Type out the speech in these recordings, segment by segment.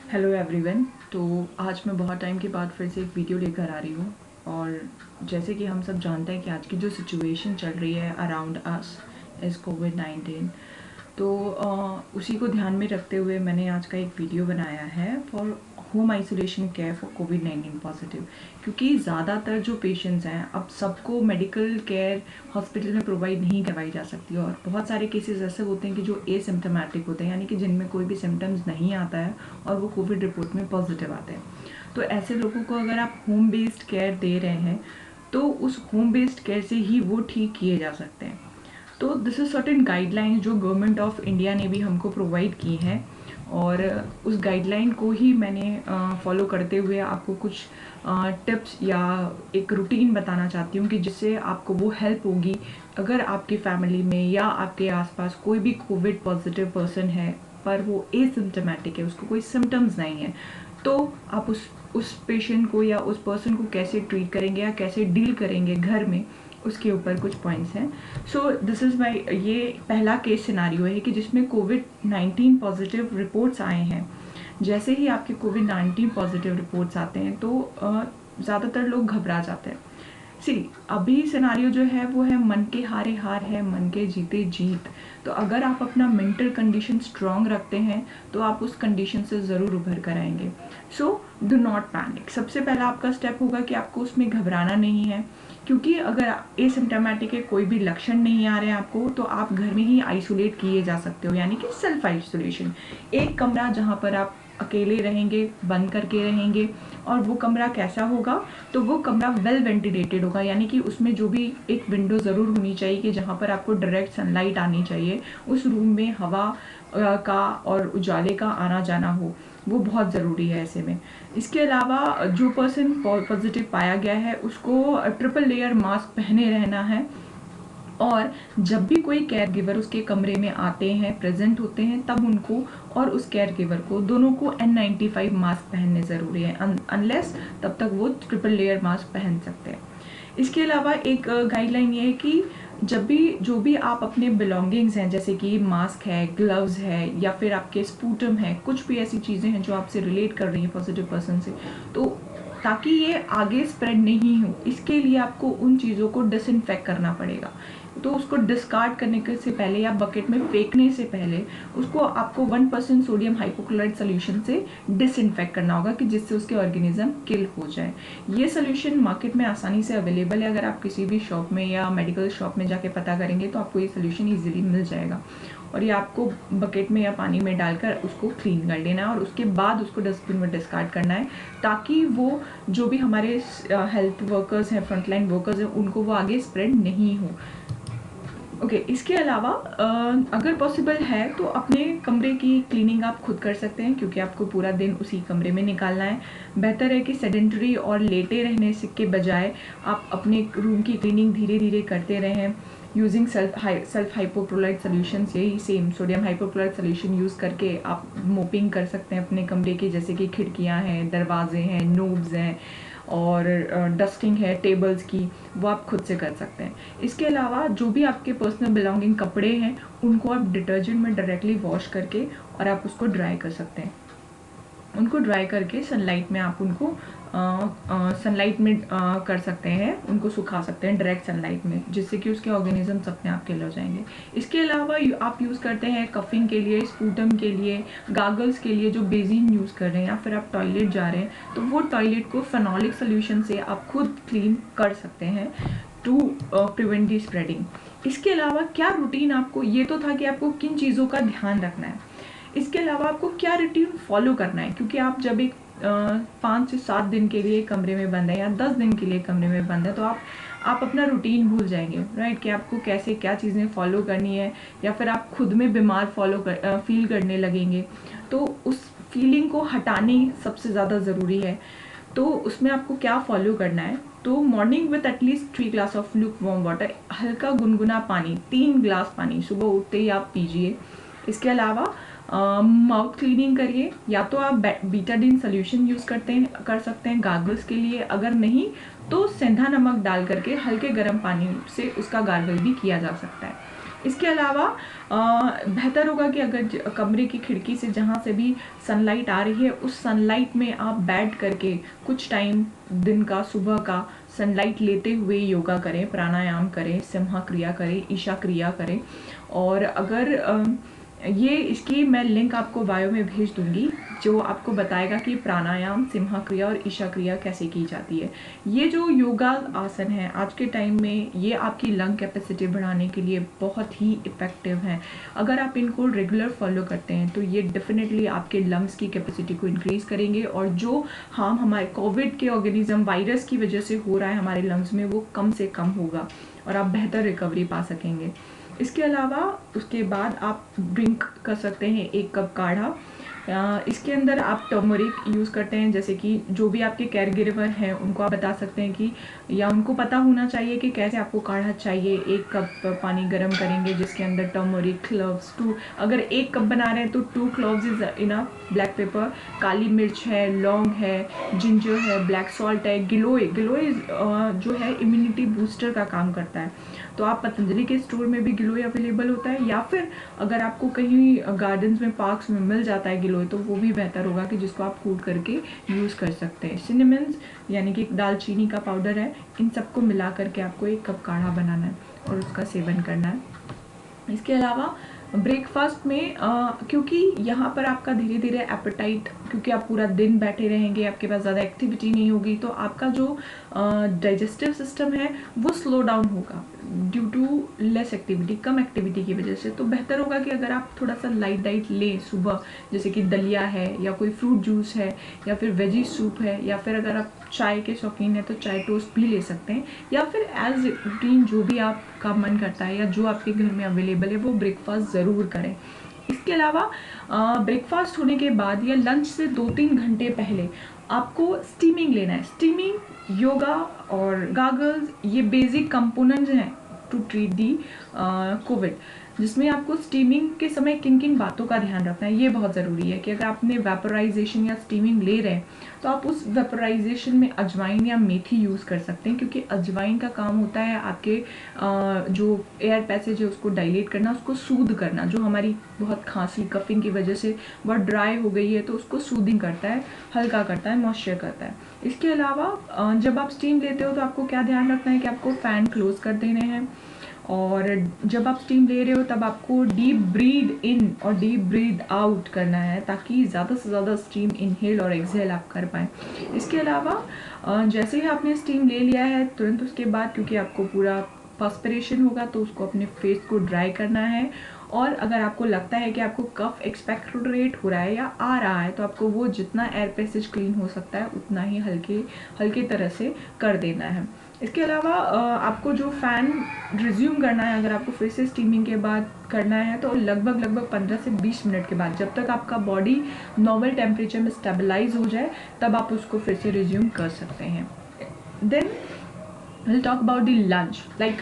Hello everyone. तो आज मैं बहुत टाइम के बाद फिर से एक वीडियो लेकर आ रही हूँ। और जैसे कि हम सब जानते हैं कि आज की जो सिचुएशन चल रही है अराउंड अस इज़ कोविड-19। तो उसी को ध्यान में रखते हुए मैंने आज का एक वीडियो बनाया है for home isolation care for covid positive. क्योंकि ज़्यादातर जो पेशेंट्स हैं, अब सबको मेडिकल केयर हॉस्पिटल में प्रोवाइड नहीं करवाई जा सकती, और बहुत सारे केसेस ऐसे होते हैं कि जो एसिम्प्टोमेटिक होते हैं, यानी कि जिनमें कोई भी सिम्टम्स नहीं आता है और वो कोविड रिपोर्ट में पॉजिटिव आते हैं। तो ऐसे लोगों को अगर आप होम बेस्ड केयर दे रहे हैं तो उस होम बेस्ड केयर से ही वो ठीक किए जा सकते हैं। तो दिस इज सर्टेन गाइडलाइंस जो गवर्नमेंट ऑफ इंडिया ने भी हमको प्रोवाइड की हैं, और उस गाइडलाइन को ही मैंने फॉलो करते हुए आपको कुछ टिप्स या एक रूटीन बताना चाहती हूँ कि जिससे आपको वो हेल्प होगी अगर आपकी फैमिली में या आपके आसपास कोई भी कोविड पॉजिटिव पर्सन है पर वो एसिम्टोमेटिक है, उसको कोई सिम्टम्स नहीं है। तो आप उस पेशेंट को या उस पर्सन को कैसे ट्रीट करेंगे या कैसे डील करेंगे घर में, उसके ऊपर कुछ पॉइंट्स हैं। सो दिस इज़ माई, ये पहला केस सिनारियो है कि जिसमें कोविड-19 पॉजिटिव रिपोर्ट्स आए हैं। जैसे ही आपके कोविड-19 पॉजिटिव रिपोर्ट्स आते हैं तो ज़्यादातर लोग घबरा जाते हैं। सी, अभी सिनारियो जो है वो है मन के हारे हार है, मन के जीते जीत। तो अगर आप अपना मेंटल कंडीशन स्ट्रांग रखते हैं तो आप उस कंडीशन से ज़रूर उभर कर आएंगे। So do not panic. सबसे पहला आपका स्टेप होगा कि आपको उसमें घबराना नहीं है, क्योंकि अगर एसिम्प्टोमेटिक है, कोई भी लक्षण नहीं आ रहे हैं आपको, तो आप घर में ही आइसोलेट किए जा सकते हो, यानी कि सेल्फ आइसोलेशन। एक कमरा जहाँ पर आप अकेले रहेंगे, बंद करके रहेंगे। और वो कमरा कैसा होगा? तो वो कमरा वेल वेंटिलेटेड होगा, यानी कि उसमें जो भी एक विंडो ज़रूर होनी चाहिए कि जहाँ पर आपको डायरेक्ट सनलाइट आनी चाहिए, उस रूम में हवा का और उजाले का आना जाना हो, वो बहुत ज़रूरी है ऐसे में। इसके अलावा जो पर्सन पॉजिटिव पाया गया है उसको ट्रिपल लेयर मास्क पहने रहना है। और जब भी कोई केयर गिवर उसके कमरे में आते हैं, प्रेजेंट होते हैं, तब उनको और उस केयर गिवर को दोनों को N95 मास्क पहनने ज़रूरी है। अनलेस तब तक वो ट्रिपल लेयर मास्क पहन सकते हैं। इसके अलावा एक गाइडलाइन ये है कि जब भी जो भी आप अपने बिलोंगिंग्स हैं, जैसे कि मास्क है, ग्लव्स है, या फिर आपके स्पूटम है, कुछ भी ऐसी चीज़ें हैं जो आपसे रिलेट कर रही हैं पॉजिटिव पर्सन से, तो ताकि ये आगे स्प्रेड नहीं हो, इसके लिए आपको उन चीज़ों को डिसइंफेक्ट करना पड़ेगा। तो उसको डिस्कार्ड करने के से पहले या बकेट में फेंकने से पहले उसको आपको 1% सोडियम हाइपोक्लोराइड सोल्यूशन से डिसइंफेक्ट करना होगा, कि जिससे उसके ऑर्गेनिज्म किल हो जाए। ये सोल्यूशन मार्केट में आसानी से अवेलेबल है। अगर आप किसी भी शॉप में या मेडिकल शॉप में जाके पता करेंगे तो आपको ये सोल्यूशन ईजिली मिल जाएगा। और ये आपको बकेट में या पानी में डालकर उसको क्लीन कर लेना है, और उसके बाद उसको डस्टबिन में डिस्कार्ड करना है, ताकि वो जो भी हमारे हेल्थ वर्कर्स हैं, फ्रंटलाइन वर्कर्स हैं, उनको वो आगे स्प्रेड नहीं हो। ओके, इसके अलावा अगर पॉसिबल है तो अपने कमरे की क्लीनिंग आप खुद कर सकते हैं, क्योंकि आपको पूरा दिन उसी कमरे में निकालना है। बेहतर है कि सेडेंटरी और लेटे रहने के बजाय आप अपने रूम की क्लीनिंग धीरे धीरे करते रहें, यूजिंग सेल्फ हाइपोक्लोराइड सोल्यूशंस। यही same sodium hypochlorite solution use करके आप मोपिंग कर सकते हैं अपने कमरे की, जैसे कि खिड़कियाँ हैं, दरवाजे हैं, नोब्स हैं, और डस्टिंग है टेबल्स की, वो आप खुद से कर सकते हैं। इसके अलावा जो भी आपके पर्सनल बिलोंगिंग कपड़े हैं, उनको आप डिटर्जेंट में डायरेक्टली वॉश करके और आप उसको ड्राई कर सकते हैं। उनको ड्राई करके सनलाइट में आप उनको सनलाइट में कर सकते हैं, उनको सुखा सकते हैं डायरेक्ट सनलाइट में, जिससे कि उसके ऑर्गेनिजम्स अपने आप किल हो जाएंगे। इसके अलावा आप यूज़ करते हैं कफिंग के लिए, स्पूटम के लिए, गागल्स के लिए जो बेसिन यूज़ कर रहे हैं, या फिर आप टॉयलेट जा रहे हैं तो वो टॉयलेट को फेनोलिक सोल्यूशन से आप खुद क्लीन कर सकते हैं टू प्रिवेंट दी स्प्रेडिंग। इसके अलावा क्या रूटीन आपको, ये तो था कि आपको किन चीज़ों का ध्यान रखना है, इसके अलावा आपको क्या रूटीन फॉलो करना है। क्योंकि आप जब एक 5 से 7 दिन के लिए कमरे में बंद है या 10 दिन के लिए कमरे में बंद है, तो आप अपना रूटीन भूल जाएंगे, राइट, कि आपको कैसे क्या चीज़ें फॉलो करनी है, या फिर आप खुद में बीमार फील करने लगेंगे। तो उस फीलिंग को हटाने सबसे ज़्यादा ज़रूरी है। तो उसमें आपको क्या फॉलो करना है? तो morning with at least 3 glass of look warm water, हल्का गुनगुना पानी, 3 ग्लास पानी सुबह उठते ही आप पीजिए। इसके अलावा माउथ क्लीनिंग करिए, या तो आप बीटाडीन सोल्यूशन यूज़ कर सकते हैं गार्गल्स के लिए, अगर नहीं तो सेंधा नमक डाल करके हल्के गर्म पानी से उसका गार्गल भी किया जा सकता है। इसके अलावा बेहतर होगा कि अगर कमरे की खिड़की से जहाँ से भी सनलाइट आ रही है उस सनलाइट में आप बैठ करके कुछ टाइम दिन का सुबह का सनलाइट लेते हुए योगा करें, प्राणायाम करें, सिम्हा क्रिया करें, ईशा क्रिया करें। और अगर ये इसकी मैं लिंक आपको बायो में भेज दूंगी जो आपको बताएगा कि प्राणायाम, सिम्हा क्रिया और ईशा क्रिया कैसे की जाती है। ये जो योगा आसन है आज के टाइम में ये आपकी लंग कैपेसिटी बढ़ाने के लिए बहुत ही इफ़ेक्टिव हैं। अगर आप इनको रेगुलर फॉलो करते हैं तो ये डेफिनेटली आपके लंग्स की कैपेसिटी को इंक्रीज़ करेंगे और जो हार्म हमारे कोविड के ऑर्गेनिज्म वायरस की वजह से हो रहा है हमारे लंग्स में वो कम से कम होगा और आप बेहतर रिकवरी पा सकेंगे। इसके अलावा उसके बाद आप ड्रिंक कर सकते हैं 1 कप काढ़ा। इसके अंदर आप टर्मरिक यूज़ करते हैं, जैसे कि जो भी आपके केयर गिवर हैं उनको आप बता सकते हैं कि या उनको पता होना चाहिए कि कैसे आपको काढ़ा चाहिए। 1 कप पानी गर्म करेंगे जिसके अंदर टर्मरिक, क्लोव्स, अगर 1 कप बना रहे हैं तो 2 cloves is enough, black pepper, काली मिर्च है, लौंग है, जिंजर है, ब्लैक सॉल्ट है, गिलोय जो है इम्यूनिटी बूस्टर का काम करता है। तो आप पतंजलि के स्टोर में भी गिलोय अवेलेबल होता है या फिर अगर आपको कहीं गार्डन्स में, पार्क्स में मिल जाता है गिलोय तो वो भी बेहतर होगा कि जिसको आप कूट करके यूज़ कर सकते हैं। सिनेमन्स यानी कि दालचीनी का पाउडर है, इन सबको मिला करके आपको 1 कप काढ़ा बनाना है और उसका सेवन करना है। इसके अलावा ब्रेकफास्ट में क्योंकि यहाँ पर आपका धीरे धीरे एपेटाइट, क्योंकि आप पूरा दिन बैठे रहेंगे, आपके पास ज़्यादा एक्टिविटी नहीं होगी तो आपका जो डाइजेस्टिव सिस्टम है वो स्लो डाउन होगा ड्यू टू लेस एक्टिविटी, कम एक्टिविटी की वजह से। तो बेहतर होगा कि अगर आप थोड़ा सा लाइट डाइट लें सुबह, जैसे कि दलिया है या कोई फ्रूट जूस है या फिर वेजी सूप है या फिर अगर आप चाय के शौकीन हैं तो चाय टोस्ट भी ले सकते हैं या फिर एज रूटीन जो भी आपका मन करता है या जो आपके घर में अवेलेबल है वो ब्रेकफास्ट ज़रूर करें। इसके अलावा ब्रेकफास्ट होने के बाद या लंच से 2-3 घंटे पहले आपको स्टीमिंग लेना है। स्टीमिंग, योगा और गागल्स ये बेसिक कंपोनेंट्स हैं टू ट्रीट दी कोविड, जिसमें आपको स्टीमिंग के समय किन किन बातों का ध्यान रखना है ये बहुत ज़रूरी है कि अगर आपने वेपोराइजेशन या स्टीमिंग ले रहे हैं तो आप उस वेपोराइजेशन में अजवाइन या मेथी यूज़ कर सकते हैं, क्योंकि अजवाइन का काम होता है आपके जो एयर पैसेज है उसको डायलेट करना, उसको सूद करना, जो हमारी बहुत खांसी कफिंग की वजह से बहुत ड्राई हो गई है तो उसको सूदिंग करता है, हल्का करता है, मॉइस्चर करता है। इसके अलावा जब आप स्टीम लेते हो तो आपको क्या ध्यान रखना है कि आपको फ़ैन क्लोज कर देने हैं और जब आप स्टीम ले रहे हो तब आपको डीप ब्रीद इन और डीप ब्रीद आउट करना है ताकि ज़्यादा से ज़्यादा स्टीम इनहेल और एक्सहेल आप कर पाएँ। इसके अलावा जैसे ही आपने स्टीम ले लिया है तुरंत उसके बाद, क्योंकि आपको पूरा पर्सपिरेशन होगा तो उसको अपने फेस को ड्राई करना है और अगर आपको लगता है कि आपको कफ एक्सपेक्टोरेट हो रहा है या आ रहा है तो आपको वो जितना एयर पैसेज क्लीन हो सकता है उतना ही हल्के तरह से कर देना है। इसके अलावा आपको जो फ़ैन रिज्यूम करना है, अगर आपको फिर से स्टीमिंग के बाद करना है तो लगभग 15 से 20 मिनट के बाद, जब तक आपका बॉडी नॉर्मल टेम्परेचर में स्टेबलाइज हो जाए तब आप उसको फिर से रिज्यूम कर सकते हैं। Then will talk about the lunch. Like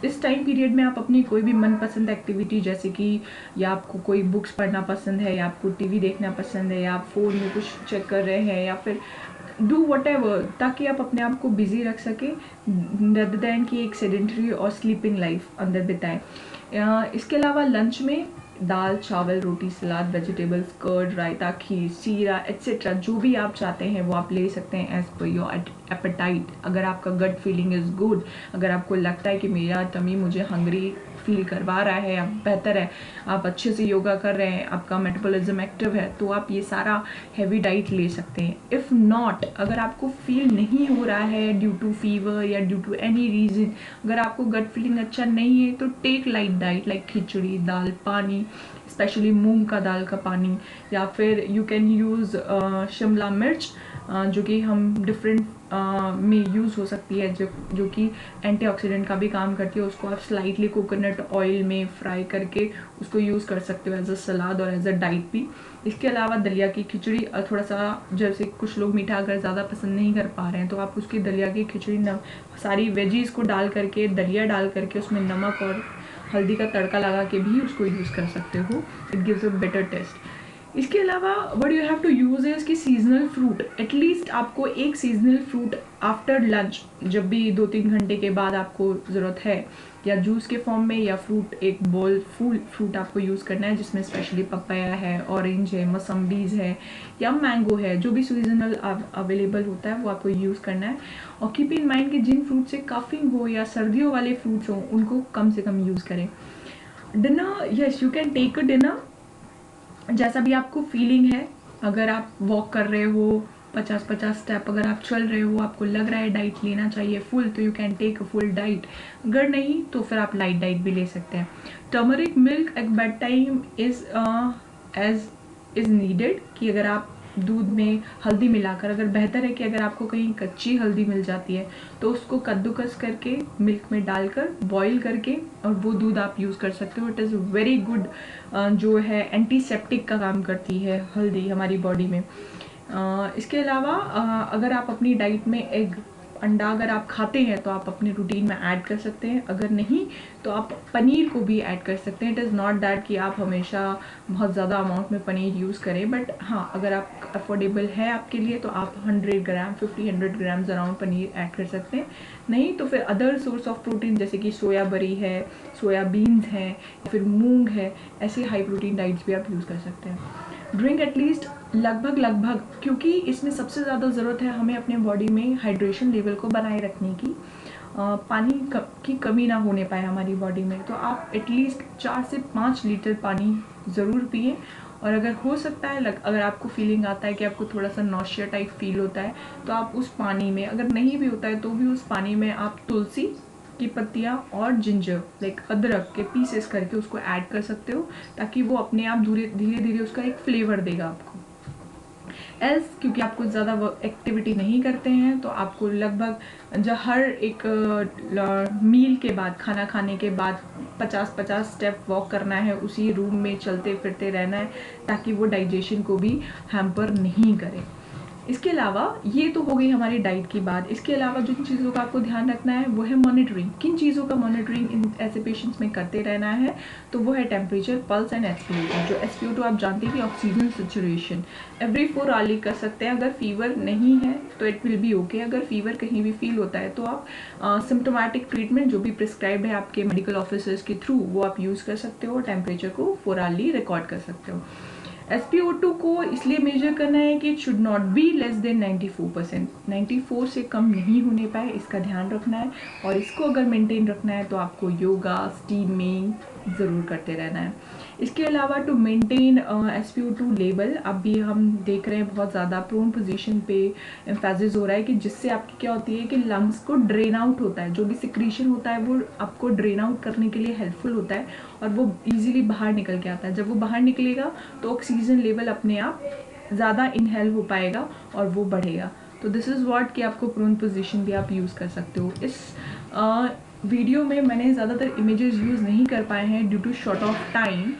इस टाइम पीरियड में आप अपनी कोई भी मनपसंद एक्टिविटी, जैसे कि या आपको कोई बुक्स पढ़ना पसंद है या आपको टीवी देखना पसंद है या आप फ़ोन में कुछ चेक कर रहे हैं या फिर डू वटेवर, ताकि आप अपने आप को बिजी रख सकें रेदर देन कि एक सेडेंटरी और स्लीपिंग लाइफ अंदर बिताएं। इसके अलावा लंच में दाल, चावल, रोटी, सलाद, वेजिटेबल्स, कर्ड, रायता, खीर, सीरा एट्सेट्रा जो भी आप चाहते हैं वो आप ले सकते हैं एज पर योर एपेटाइट। अगर आपका गट फीलिंग इज़ गुड, अगर आपको लगता है कि मेरा टमी मुझे हंग्री फील करवा रहा है या बेहतर है, आप अच्छे से योगा कर रहे हैं, आपका मेटाबॉलिज्म एक्टिव है, तो आप ये सारा हैवी डाइट ले सकते हैं। इफ़ नॉट, अगर आपको फील नहीं हो रहा है ड्यू टू फीवर या ड्यू टू एनी रीज़न, अगर आपको गट फीलिंग अच्छा नहीं है तो टेक लाइट डाइट लाइक खिचड़ी, दाल, पानी, स्पेशली मूंग का दाल का पानी, या फिर यू कैन यूज़ शिमला मिर्च जो कि हम डिफरेंट में यूज़ हो सकती है, जो कि एंटीऑक्सीडेंट का भी काम करती है। उसको आप स्लाइटली कोकोनट ऑयल में फ्राई करके उसको यूज़ कर सकते हो एज अ सलाद और एज अ डाइट भी। इसके अलावा दलिया की खिचड़ी, थोड़ा सा जैसे कुछ लोग मीठा अगर ज़्यादा पसंद नहीं कर पा रहे हैं तो आप उसकी दलिया की खिचड़ी सारी वेजीज को डाल करके, दलिया डाल करके उसमें नमक और हल्दी का तड़का लगा के भी उसको यूज़ कर सकते हो। It gives a better taste. इसके अलावा what you have to use है इसकी सीजनल फ्रूट। एटलीस्ट आपको एक सीजनल फ्रूट आफ्टर लंच, जब भी 2-3 घंटे के बाद आपको ज़रूरत है, या जूस के फॉर्म में या फ्रूट, एक बोल फुल फ्रूट आपको यूज़ करना है, जिसमें स्पेशली पपाया है, ऑरेंज है, मौसम्बीज़ है या मैंगो है, जो भी सीजनल अवेलेबल होता है वो आपको यूज़ करना है। और कीप इन माइंड कि जिन फ्रूट से काफिंग हो या सर्दियों वाले फ्रूट्स हो उनको कम से कम यूज़ करें। Dinner, yes you can take a dinner जैसा भी आपको फीलिंग है। अगर आप वॉक कर रहे हो 50-50 स्टेप, अगर आप चल रहे हो, आपको लग रहा है डाइट लेना चाहिए फुल, तो you can take a full diet. अगर नहीं तो फिर आप लाइट डाइट भी ले सकते हैं। Turmeric milk at bed time is as is needed, कि अगर आप दूध में हल्दी मिलाकर, अगर बेहतर है कि अगर आपको कहीं कच्ची हल्दी मिल जाती है तो उसको कद्दूकस करके मिल्क में डालकर बॉईल करके और वो दूध आप यूज़ कर सकते हो। इट इज़ वेरी गुड, जो है एंटीसेप्टिक का काम करती है हल्दी हमारी बॉडी में। इसके अलावा अगर आप अपनी डाइट में एग, अंडा अगर आप खाते हैं तो आप अपने रूटीन में ऐड कर सकते हैं। अगर नहीं तो आप पनीर को भी ऐड कर सकते हैं। इट इज़ नॉट दैट कि आप हमेशा बहुत ज़्यादा अमाउंट में पनीर यूज़ करें, बट हाँ, अगर आप अफोर्डेबल है आपके लिए तो आप 100 ग्राम 50-100 ग्राम्स अराउंड पनीर ऐड कर सकते हैं। नहीं तो फिर अदर सोर्स ऑफ प्रोटीन जैसे कि सोया बरी है, सोयाबीन्स हैं या फिर मूंग है, ऐसे हाई प्रोटीन डाइट्स भी आप यूज़ कर सकते हैं। ड्रिंक एटलीस्ट लगभग, क्योंकि इसमें सबसे ज़्यादा ज़रूरत है हमें अपने बॉडी में हाइड्रेशन लेवल को बनाए रखने की। पानी की कमी ना होने पाए हमारी बॉडी में, तो आप एटलीस्ट 4 से 5 लीटर पानी ज़रूर पिए। और अगर हो सकता है, अगर आपको फीलिंग आता है कि आपको थोड़ा सा नॉशिया टाइप फील होता है, तो आप उस पानी में, अगर नहीं भी होता है तो भी उस पानी में आप तुलसी की पत्तियाँ और जिंजर, लाइक अदरक के पीसेस करके उसको ऐड कर सकते हो, ताकि वो अपने आप धीरे धीरे उसका एक फ्लेवर देगा आपको। एल्स, क्योंकि आप कुछ ज़्यादा एक्टिविटी नहीं करते हैं तो आपको लगभग जब हर एक मील के बाद, खाना खाने के बाद 50-50 स्टेप वॉक करना है, उसी रूम में चलते फिरते रहना है, ताकि वो डाइजेशन को भी हैम्पर नहीं करे। इसके अलावा ये तो हो गई हमारी डाइट की बात। इसके अलावा जिन चीज़ों का आपको ध्यान रखना है वो है मॉनिटरिंग। किन चीज़ों का मॉनिटरिंग इन ऐसे पेशेंट्स में करते रहना है, तो वो है टेम्परेचर, पल्स एंड SpO2। जो SpO2 आप जानते हैं कि ऑक्सीजन सेचुरेशन एवरी 4 आवर्ली कर सकते हैं। अगर फीवर नहीं है तो इट विल बी ओके। अगर फीवर कहीं भी फील होता है तो आप सिम्टोमेटिक ट्रीटमेंट जो भी प्रिस्क्राइब्ड है आपके मेडिकल ऑफिसर्स के थ्रू, वो आप यूज़ कर सकते हो। टेम्परेचर को 4 आवर्ली रिकॉर्ड कर सकते हो। SpO2 को इसलिए मेजर करना है कि it should not be less than 94%। 94 से कम नहीं होने पाए, इसका ध्यान रखना है। और इसको अगर मेंटेन रखना है तो आपको योगा, स्टीमिंग ज़रूर करते रहना है। इसके अलावा टू मेंटेन SpO2 लेवल, अभी हम देख रहे हैं बहुत ज़्यादा प्रोन पोजीशन पे एम्फेसिस हो रहा है कि जिससे आपकी क्या होती है कि लंग्स को ड्रेन आउट होता है, जो भी सिक्रीशन होता है वो आपको ड्रेन आउट करने के लिए हेल्पफुल होता है और वो इजीली बाहर निकल के आता है। जब वो बाहर निकलेगा तो ऑक्सीजन लेवल अपने आप ज़्यादा इनहेल हो पाएगा और वो बढ़ेगा। तो दिस इज़ व्हाट कि आपको प्रोन पोजीशन भी आप यूज़ कर सकते हो। इस वीडियो में मैंने ज़्यादातर इमेजेस यूज़ नहीं कर पाए हैं due to short of time,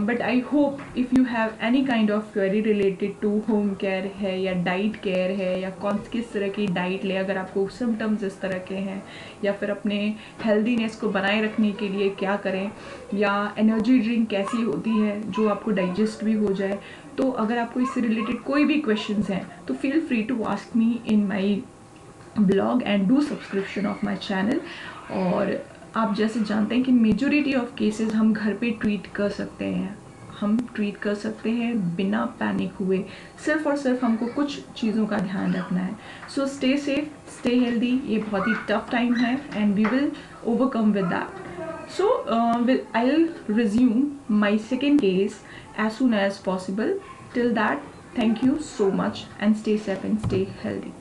but I hope if you have any kind of query related to home care है या डाइट केयर है या किस तरह की डाइट ले, अगर आपको सिम्टम्स इस तरह के हैं, या फिर अपने हेल्दीनेस को बनाए रखने के लिए क्या करें, या एनर्जी ड्रिंक कैसी होती है जो आपको डाइजेस्ट भी हो जाए, तो अगर आपको इससे रिलेटेड कोई भी क्वेश्चंस हैं तो feel free to ask me in my blog and do subscription of my channel. और आप जैसे जानते हैं कि मेजोरिटी ऑफ केसेस हम घर पे ट्रीट कर सकते हैं, हम ट्रीट कर सकते हैं बिना पैनिक हुए। सिर्फ और सिर्फ हमको कुछ चीज़ों का ध्यान रखना है। So stay safe, stay healthy. ये बहुत ही टफ टाइम है and we will overcome with that. So I will resume my second case as soon as possible. Till that, thank you so much and stay safe and stay healthy.